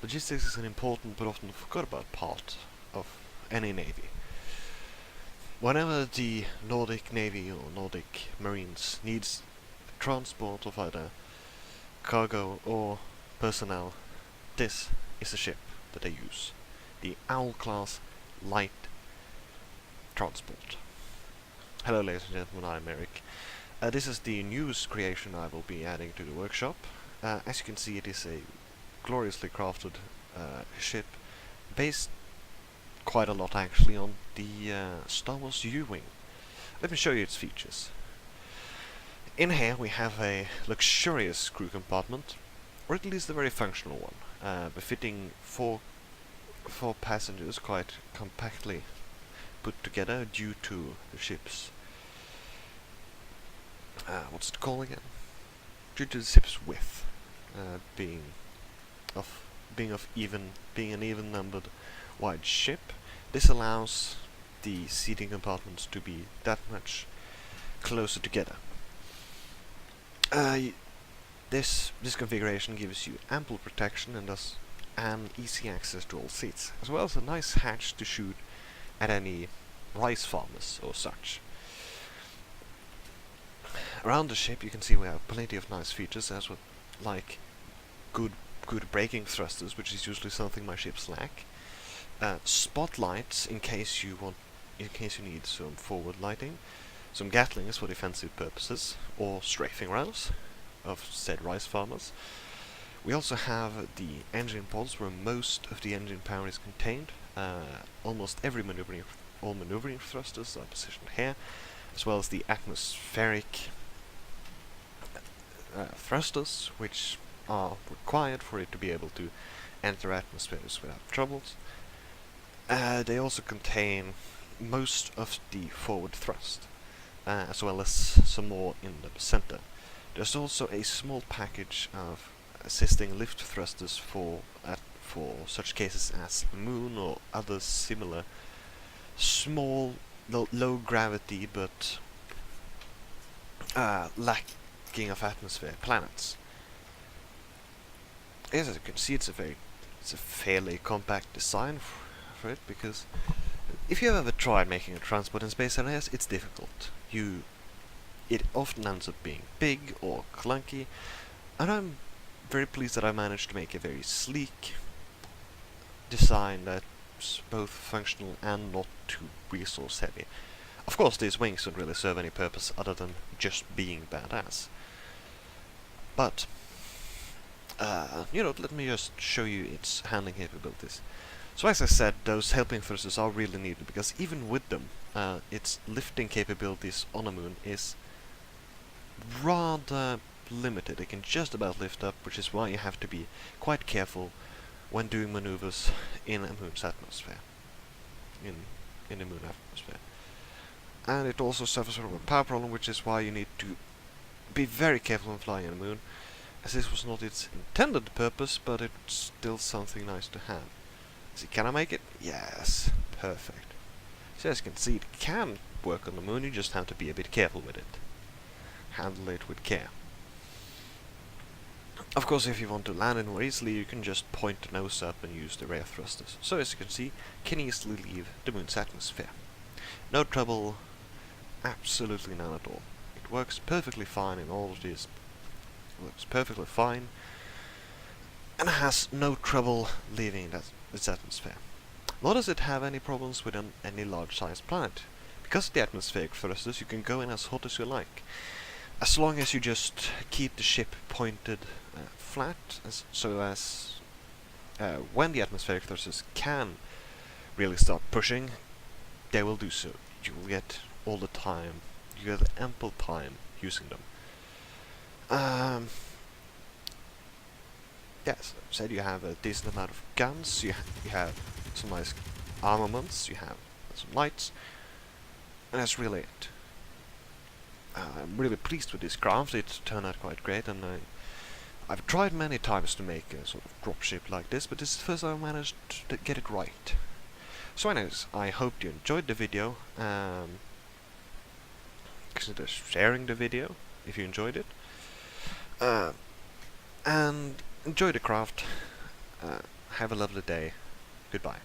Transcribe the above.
Logistics is an important but often forgot about part of any navy. Whenever the Nordic Navy or Nordic Marines needs transport of either cargo or personnel, this is the ship that they use. The Owl class light transport. Hello ladies and gentlemen, I'm Eric. This is the newest creation I will be adding to the workshop. As you can see, it is a gloriously crafted ship based quite a lot actually on the Star Wars U-Wing. Let me show you its features. In here we have a luxurious crew compartment, or at least a very functional one, befitting four passengers quite compactly put together due to the ship's what's it called again? Due to the ship's width being an even numbered wide ship. This allows the seating compartments to be that much closer together. This configuration gives you ample protection and thus easy access to all seats, as well as a nice hatch to shoot at any rice farmers or such. Around the ship you can see we have plenty of nice features, as with like good braking thrusters, which is usually something my ships lack. Spotlights in case you need some forward lighting, some Gatlings for defensive purposes, or strafing rounds of said rice farmers. We also have the engine pods where most of the engine power is contained. Almost all maneuvering thrusters are positioned here, as well as the atmospheric thrusters, which are required for it to be able to enter atmospheres without troubles. They also contain most of the forward thrust, as well as some more in the center. There's also a small package of assisting lift thrusters for such cases as the moon or other similar small, low gravity but lacking of atmosphere planets. As you can see, it's a fairly compact design for it, because if you've ever tried making a transport in space areas, it's difficult. It often ends up being big or clunky, and I'm very pleased that I managed to make a very sleek design that's both functional and not too resource heavy. Of course, these wings don't really serve any purpose other than just being badass. But let me just show you its handling capabilities. So as I said, those helping thrusters are really needed, because even with them, its lifting capabilities on a moon is rather limited. It can just about lift up, which is why you have to be quite careful when doing maneuvers in a moon's atmosphere. In the moon atmosphere. And it also suffers from a power problem, which is why you need to be very careful when flying on the moon, as this was not its intended purpose, but it's still something nice to have. See, can I make it? Yes, perfect. So as you can see, it can work on the moon, you just have to be a bit careful with it. Handle it with care. Of course, if you want to land it more easily, you can just point the nose up and use the rear thrusters. So as you can see, can easily leave the moon's atmosphere. No trouble, absolutely none at all. It works perfectly fine in all of this. Works perfectly fine, and has no trouble leaving its atmosphere. Nor does it have any problems with any large-sized planet. Because of the atmospheric thrusters, you can go in as hot as you like, as long as you just keep the ship pointed flat, so as when the atmospheric thrusters can really start pushing, they will do so. You will get all the time, you get ample time using them. Yes, I said you have a decent amount of guns, you have some nice armaments, you have some lights, and that's really it. I'm really pleased with this craft. It turned out quite great, and I've tried many times to make a sort of dropship like this, but this is the first time I managed to get it right. So anyways, I hope you enjoyed the video. Consider sharing the video if you enjoyed it. And enjoy the craft. have a lovely day. Goodbye.